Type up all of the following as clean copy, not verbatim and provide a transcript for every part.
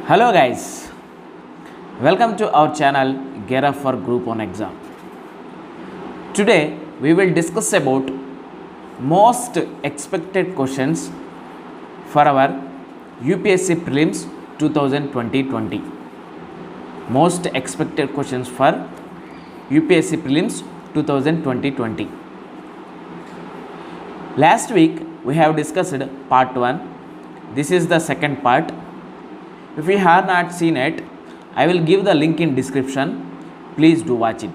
Hello guys, welcome to our channel Gear Up for Group 1 exam. Today we will discuss about most expected questions for our UPSC Prelims 2020. Most expected questions for UPSC Prelims 2020. Last week we have discussed part 1. This is the second part. If you have not seen it, I will give the link in description. Please do watch it.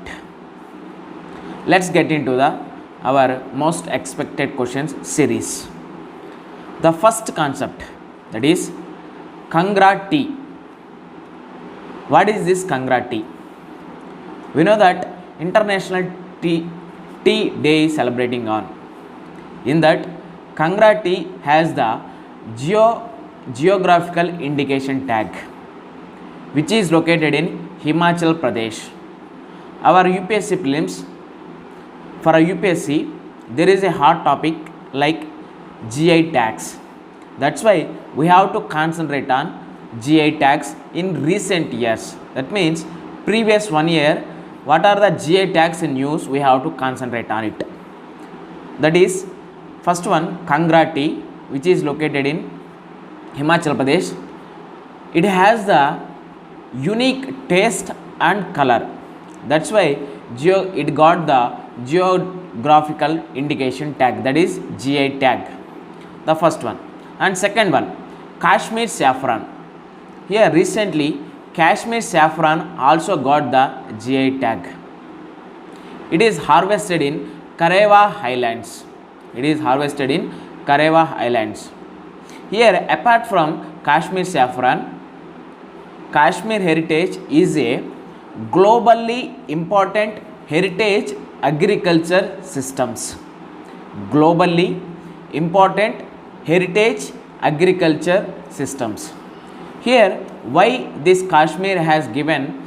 Let's get into our most expected questions series. The first concept, that is Kangra tea. What is this Kangra tea? We know that International Tea Day is celebrating on. In that, Kangra tea has the geographical indication tag, which is located in Himachal Pradesh. Our UPSC prelims, for a UPSC, there is a hot topic like GI tags. That's why we have to concentrate on GI tags in recent years. That means previous 1 year, what are the GI tags in use, we have to concentrate on it. That is, first one, Kangra tea, which is located in Himachal Pradesh. It has the unique taste and color. That's why it got the geographical indication tag, that is GI tag. The first one. And second one, Kashmir saffron. Here recently Kashmir saffron also got the GI tag. It is harvested in Karewa Highlands. Here, apart from Kashmir saffron, Kashmir heritage is a globally important heritage agriculture systems. Globally important heritage agriculture systems. Here, why this Kashmir has given,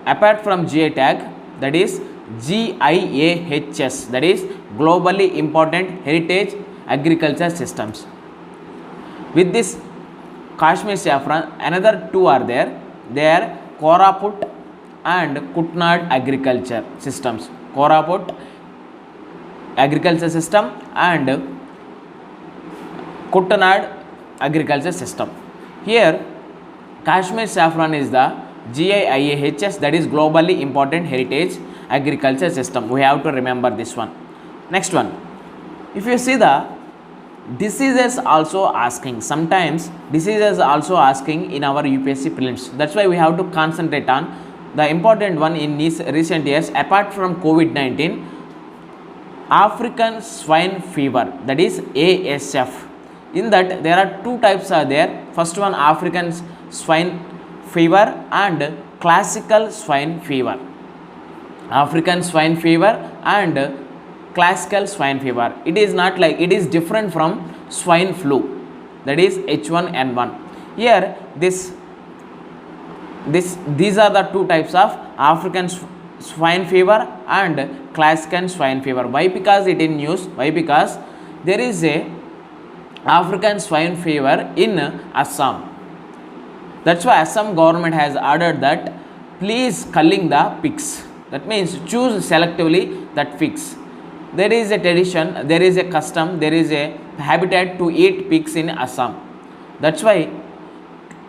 apart from GI tag, that is GIAHS, that is globally important heritage agriculture systems. With this Kashmir saffron, another two are there. They are Koraput and Kutnad agriculture systems. Koraput agriculture system and Kutnad agriculture system. Here Kashmir saffron is the GIAHS, that is globally important heritage agriculture system. We have to remember this one. Next one, if you see the diseases also asking, sometimes diseases also asking in our UPSC prelims. That's why we have to concentrate on the important one in these recent years. Apart from COVID-19, African swine fever, that is ASF. In that there are two types are there. First one, African swine fever and classical swine fever. African swine fever and classical swine fever. It is not like, it is different from swine flu, that is H1N1. Here these are the two types of African swine fever and classical swine fever. Why? Because it in news. Why? Because there is a African swine fever in Assam. That's why Assam government has ordered that please culling the pigs. That means choose selectively that pigs. There is a tradition, there is a custom, there is a habitat to eat pigs in Assam. That's why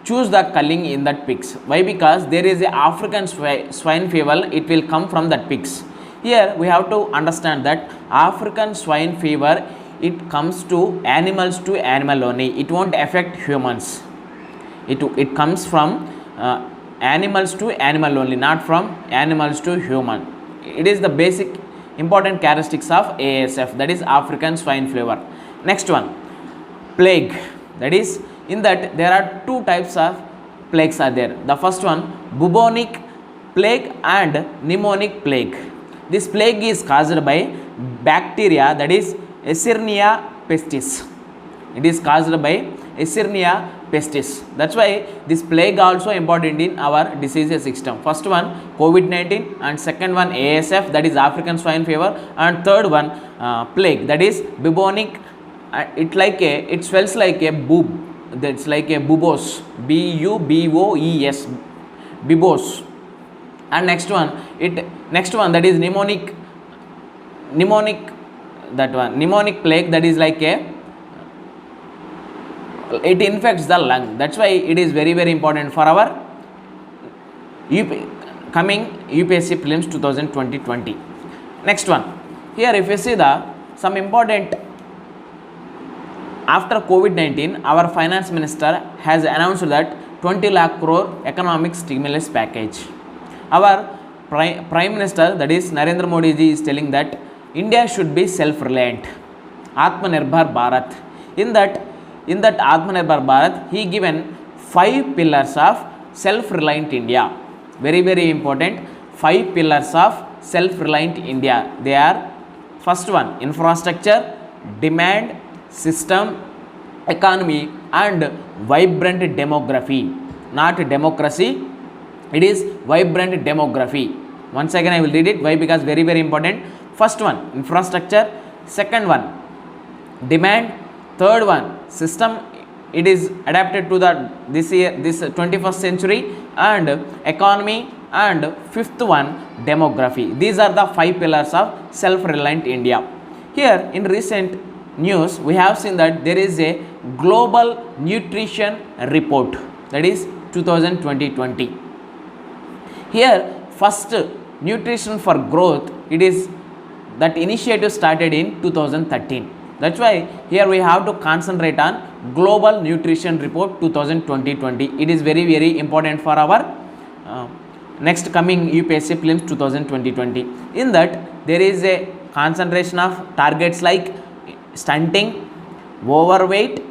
choose the culling in that pigs. Why? Because there is a African swine fever, it will come from that pigs. Here we have to understand that African swine fever, it comes to animals to animal only. It won't affect humans. It comes from animals to animal only, not from animals to human. It is the basic important characteristics of ASF, that is African swine fever. Next one, plague. That is, in that there are two types of plagues are there. The first one, bubonic plague and pneumonic plague. This plague is caused by bacteria, that is Escherichia pestis. It is caused by Escherichia pestis. That's why this plague also important in our diseases system. First one COVID-19 and second one ASF, that is African swine fever, and third one plague, that is bubonic. It smells like a boob, that's like a buboes, BUBOES, bubos. And next one that is pneumonic, that one pneumonic plague, that is like a, it infects the lung. That's why it is very very important for our coming UPSC prelims 2020. Next one, here if you see the some important, after COVID-19 our finance minister has announced that 20 lakh crore economic stimulus package. Our prime minister, that is Narendra Modi ji, is telling that India should be self-reliant, Atmanirbhar Bharat. In that Atmanirbhar Bharat, he given 5 pillars of self-reliant India. Very very important, 5 pillars of self-reliant India. They are, first one, infrastructure, demand, system, economy, and vibrant demography. Not democracy, it is vibrant demography. Once again I will read it. Why? Because very very important. First one, infrastructure. Second one, demand. Third one, system. It is adapted to this 21st century, and economy, and fifth one, demography. These are the 5 pillars of self-reliant India. Here in recent news we have seen that there is a global nutrition report, that is 2020. Here first, nutrition for growth, it is that initiative started in 2013. That's why here we have to concentrate on global nutrition report 2020. It is very very important for our next coming UPSC prelims 2020. In that there is a concentration of targets like stunting, overweight,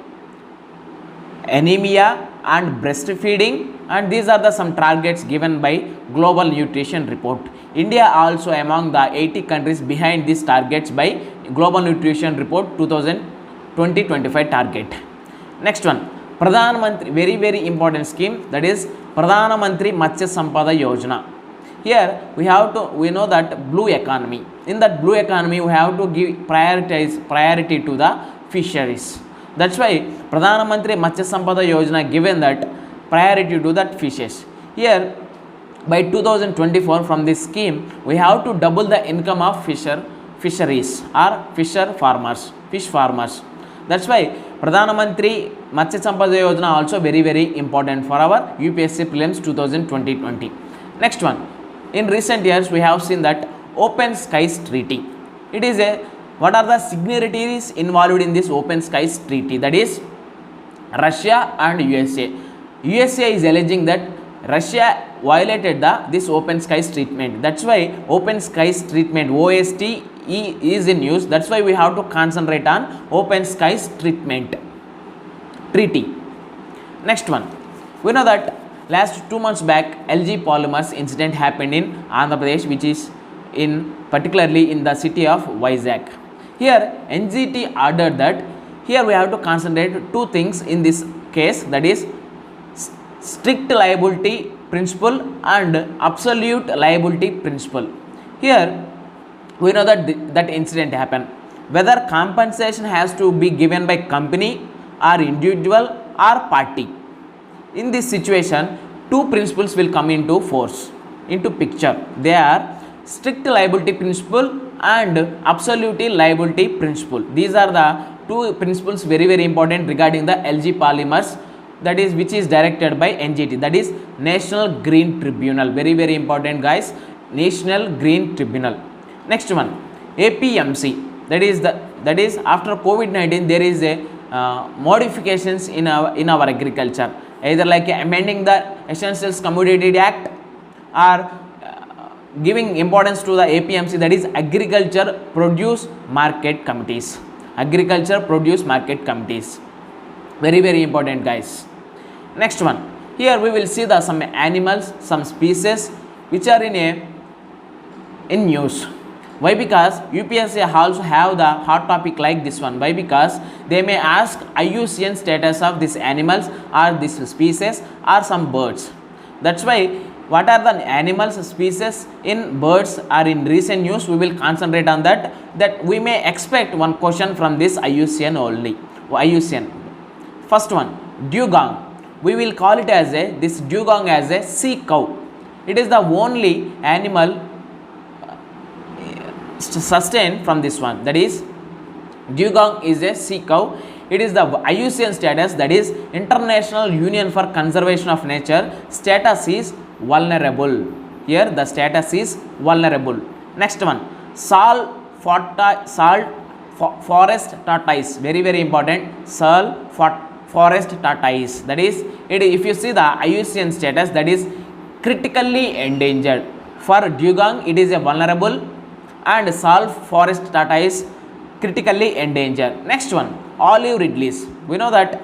anemia, and breastfeeding, and these are the some targets given by global nutrition report. India also among the 80 countries behind these targets by global nutrition report 2020-25 target. Next one, Pradhan Mantri, very very important scheme, that is Pradhan Mantri Matsya Sampada Yojana. Here we know that blue economy. In that blue economy we have to give priority to the fisheries. That's why Pradhan Mantri Matsya Sampada Yojana given that priority to that fishes. Here by 2024, from this scheme we have to double the income of fisheries or fish farmers. That's why Pradhan Mantri Matsya Sampada Yojana also very very important for our UPSC prelims 2020. Next one, in recent years we have seen that Open Skies Treaty. It is a, what are the signatories involved in this Open Skies Treaty? That is Russia and USA. USA is alleging that Russia violated this Open Skies treatment. That's why Open Skies treatment, OSTE, is in use. That's why we have to concentrate on Open Skies treaty. Next one, we know that last 2 months back LG Polymers incident happened in Andhra Pradesh, which is particularly in the city of Vizag. Here NGT ordered that here we have to concentrate 2 things in this case, that is strict liability principle and absolute liability principle. Here we know that incident happened, whether compensation has to be given by company or individual or party. In this situation 2 principles will come into picture. They are strict liability principle and absolute liability principle. These are the 2 principles very very important regarding the LG Polymers, that is which is directed by NGT, that is National Green Tribunal. Very very important guys, National Green Tribunal. Next one, APMC, that is after COVID-19 there is a modifications in our agriculture, either like amending the Essentials Commodity Act or giving importance to the APMC, that is Agriculture Produce Market Committees. Very very important guys. Next one, here we will see some animals, some species which are in news. Why? Because UPSC also have the hot topic like this one. Why? Because they may ask IUCN status of these animals or this species or some birds. That's why what are the animals, species in birds are in recent news, we will concentrate on that we may expect one question from this IUCN only. IUCN. First one, dugong. we will call it as a this dugong as a sea cow. It is the only animal sustained from this one, that is dugong is a sea cow. It is the IUCN status, that is International Union for Conservation of Nature. Status is vulnerable. Here the status is vulnerable. Next one, forest tortoise, very very important. Forest tortoise, that is it, if you see the IUCN status, that is critically endangered. For dugong it is a vulnerable, and forest tortoise critically endangered. Next one, olive ridleys. We know that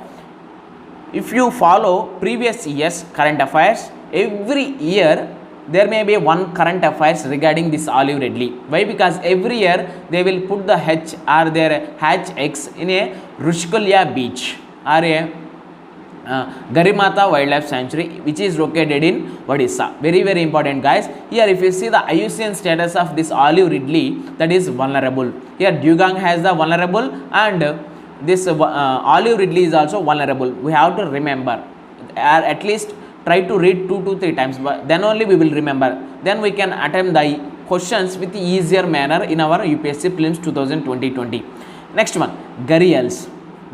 if you follow previous year's current affairs, every year there may be one current affairs regarding this olive ridley. Why? Because every year they will put the hatch or their hatch eggs in a Rushkulia beach or a Garimata Wildlife Sanctuary, which is located in Odisha. Very very important, guys. Here if you see the IUCN status of this olive ridley, that is vulnerable. Here dugong has the vulnerable, and this olive ridley is also vulnerable. We have to remember, or at least try to read 2 to 3 times, but then only we will remember. Then we can attempt the questions with easier manner in our UPSC prelims 2020. Next one, gharials.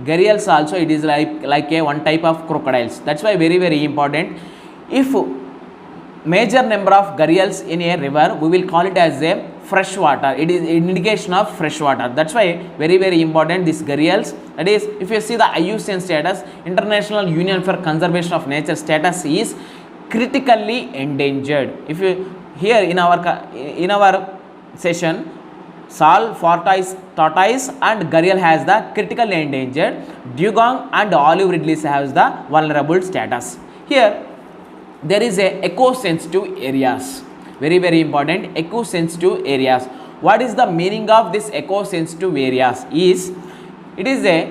Gharials also, it is like a one type of crocodiles. That's why very very important. If major number of gharials in a river, we will call it as a fresh water. It is indication of fresh water. That's why very very important, this gharials. That is, if you see the IUCN status, International Union for Conservation of Nature status is critically endangered. If you here in our session, tortoise and gharial has the critically endangered, dugong and olive ridleys has the vulnerable status. Here there is a eco-sensitive areas. Very very important, eco-sensitive areas. What is the meaning of this eco-sensitive areas? It is a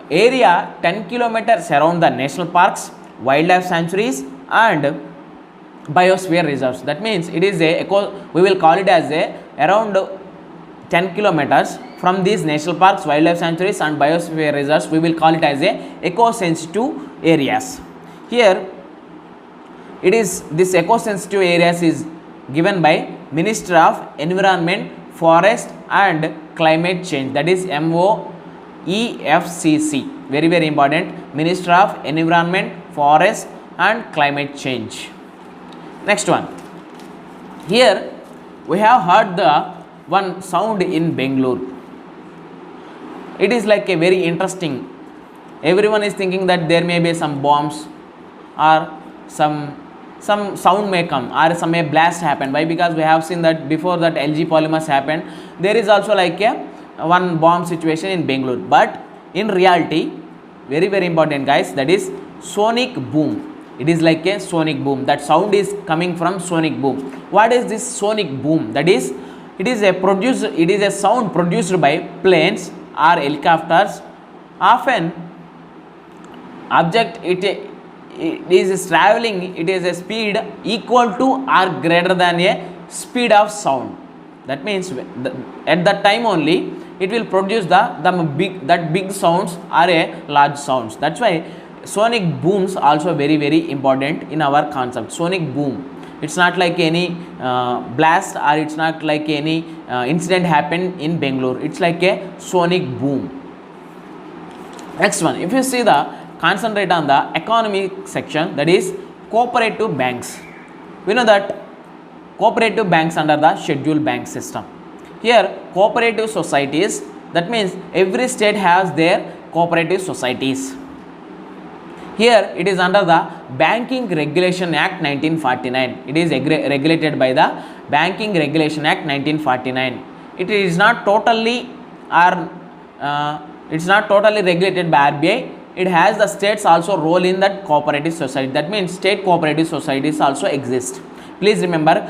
area 10 kilometers around the national parks, wildlife sanctuaries and biosphere reserves. That means it is a we will call it as a around 10 kilometers from these national parks, wildlife sanctuaries and biosphere reserves. We will call it as a eco-sensitive areas. Here it is, this eco-sensitive areas is given by Minister of Environment, Forest and Climate Change, that is MOEFCC. Very very important, Minister of Environment, Forest and Climate Change. Next one, here we have heard the one sound in Bangalore. It is like a very interesting. Everyone is thinking that there may be some bombs or some sound may come or some may blast happen. Why? Because we have seen that before that LG polymers happened, there is also like a one bomb situation in Bangalore. But in reality, very very important, guys, that is sonic boom. It is like a sonic boom. That sound is coming from sonic boom. What is this sonic boom? That is, it is a sound produced by planes or helicopters. Often object it is traveling, it is a speed equal to or greater than a speed of sound. That means at that time only it will produce the big sounds or a large sounds. That's why sonic booms also very very important in our concept. Sonic boom, it's not like any blast or it's not like any incident happened in Bangalore. It's like a sonic boom. Next one, if you see the concentrate on the economic section, that is cooperative banks. We know that cooperative banks under the scheduled bank system. Here cooperative societies, that means every state has their cooperative societies. Here it is under the Banking Regulation Act 1949. It is regulated by the Banking Regulation Act 1949. It is not totally regulated by RBI. It has the states also role in that cooperative society. That means state cooperative societies also exist. Please remember,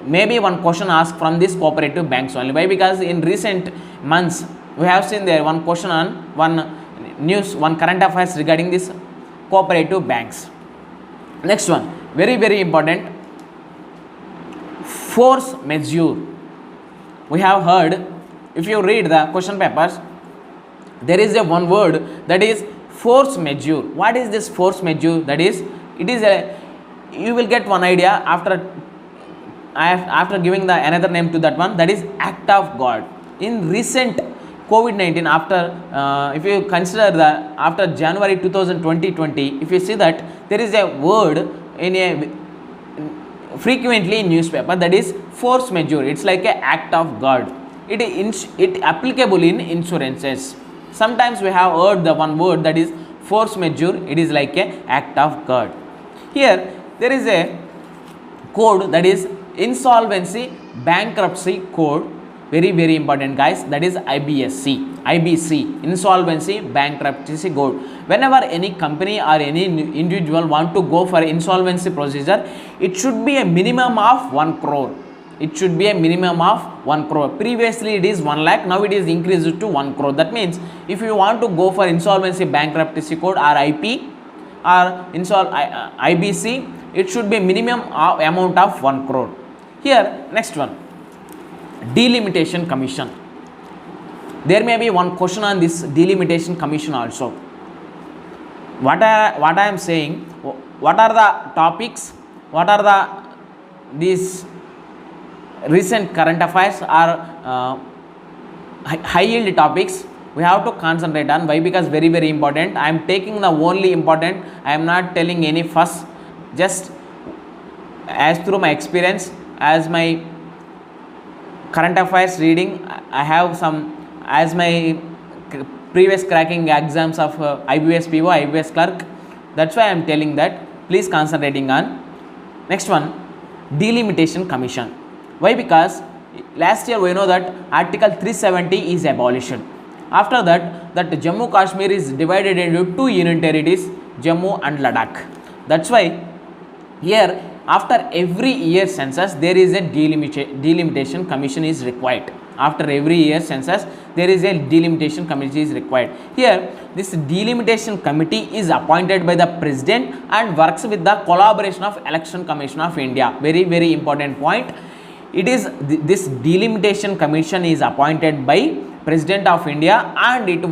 maybe one question asked from this cooperative banks only. Why? Because in recent months we have seen there one question on one news, one current affairs regarding this cooperative banks. Next one, very very important, force majeure. We have heard, if you read the question papers, there is a one word, that is force majeure. What is this force majeure? That is, it is a, you will get one idea after giving the another name to that one, that is act of God. In recent COVID-19, after if you consider the after January 2020, if you see that there is a word in a frequently in newspaper, that is force majeure. It's like a act of God. It applicable in insurances. Sometimes we have heard the one word, that is force majeure. It is like a act of God. Here there is a code, that is insolvency bankruptcy code. Very important guys, that is IBC, insolvency bankruptcy code. Whenever any company or any individual want to go for insolvency procedure, it should be a minimum of 1 crore. It should be a minimum of 1 crore. Previously it is 1 lakh, now it is increased to 1 crore. That means if you want to go for insolvency bankruptcy code or IP or IBC, it should be minimum amount of 1 crore. Here next one, delimitation commission. There may be one question on this delimitation commission also. What I am saying, what are the topics, what are these recent current affairs or high yield topics we have to concentrate on. Why? Because very important. I am taking the only important. I am not telling any fuss, just as through my experience, as my current affairs reading, I have some, as my previous cracking exams of IBS PO, IBS clerk. That's why I am telling that. Please concentrating on. Next one, delimitation commission. Why? Because last year we know that Article 370 is abolished. After that Jammu Kashmir is divided into 2 union territories, Jammu and Ladakh. That's why here after every year census there is a delimitation commission is required. After every year census there is a delimitation committee is required. Here this delimitation committee is appointed by the president and works with the collaboration of Election Commission of India. Very important point. It is this delimitation commission is appointed by President of India and it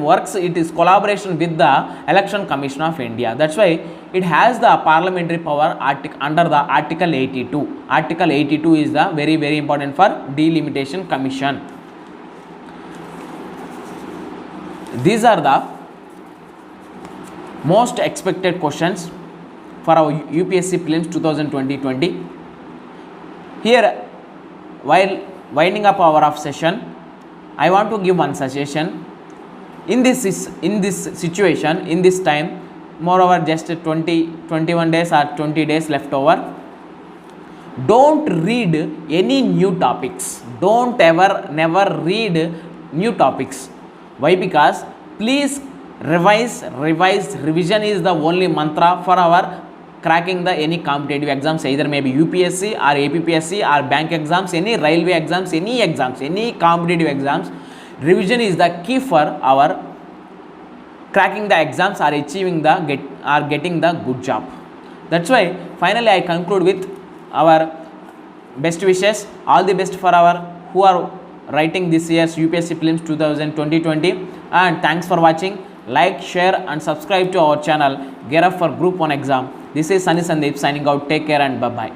is collaboration with the Election Commission of India. That's why it has the parliamentary power under the Article 82. Article 82 is the very important for delimitation commission. These are the most expected questions for our UPSC Prelims 2020. Here, while winding up our session, I want to give one suggestion. In this situation, in this time, moreover just 21 days or 20 days left over, don't read any new topics. Don't never read new topics. Why? Because please revision is the only mantra for our cracking the any competitive exams, either maybe UPSC or APPSC or bank exams, any railway exams, any competitive exams. Revision is the key for our cracking the exams or achieving getting the good job. That's why finally I conclude with our best wishes. All the best for our who are writing this year's UPSC Prelims 2020, and thanks for watching. Like, share and subscribe to our channel. Gear up for Group 1 exam. This is Sunny Sandeep signing out. Take care and bye-bye.